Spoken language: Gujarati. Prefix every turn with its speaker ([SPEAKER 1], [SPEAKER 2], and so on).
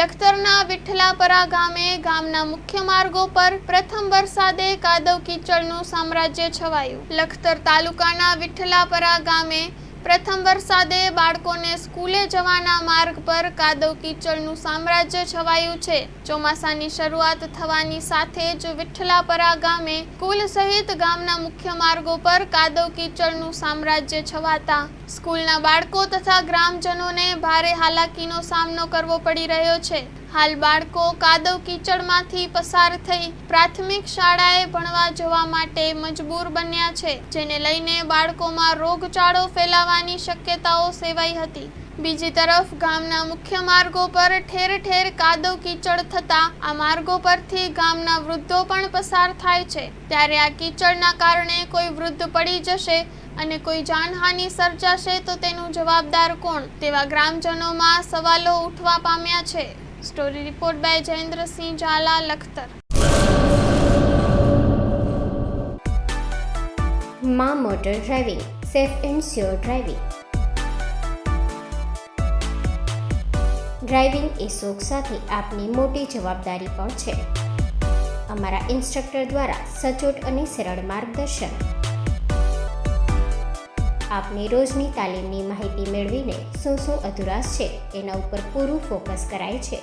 [SPEAKER 1] લખતરના વિઠ્ઠલાપરા ગામના મુખ્ય માર્ગો પર પ્રથમ વરસાદે કાદવ કીચડનું સામ્રાજ્ય છવાયું. લખતર તાલુકાના વિઠ્ઠલાપરા ગામે પ્રથમ વરસાદે બાળકોને સ્કૂલે જવાના માર્ગ પર કાદવ કીચડનું સામ્રાજ્ય છવાયું છે. ચોમાસાની શરૂઆત થવાની સાથે જ વિઠ્ઠલાપરા ગામે સ્કૂલ સહિત ગામના મુખ્ય માર્ગો પર કાદવ કીચડનું સામ્રાજ્ય છવાતા સ્કૂલના બાળકો તથા ગ્રામજનોને ભારે હાલાકીનો સામનો કરવો પડી રહ્યો છે. હાલ બાળકો કાદવ કીચડમાંથી પસાર થઈ પ્રાથમિક શાળાએ ભણવા જવા માટે મજબૂર બન્યા છે, જેને લઈને બાળકોમાં રોગચાળો ફેલાવાની શક્યતાઓ સેવાઈ હતી. બીજી તરફ ગામના મુખ્ય માર્ગો પર ઠેર ઠેર કાદવ કીચડ થતા આ માર્ગો પરથી ગામના વૃદ્ધો પણ પસાર થાય છે. ત્યારે આ કીચડના કારણે કોઈ વૃદ્ધ પડી જશે અને કોઈ જાનહાનિ સર્જાશે તો તેનું જવાબદાર કોણ, તેવા ગ્રામજનોમાં સવાલો ઉઠવા પામ્યા છે. Story report by Jayendrasinh Jhala, Lakhtar.
[SPEAKER 2] માં motor driving, safe and sure driving. Driving એ શોખ સાથે આપની મોટી જવાબદારી પણ છે. અમારા ઇન્સ્ટ્રક્ટર દ્વારા સચોટ અને સરળ માર્ગદર્શન. આપની રોજની તાલીમની માહિતી મેળવીને શું અધુરાશ છે એના ઉપર પૂરું ફોકસ કરાય છે.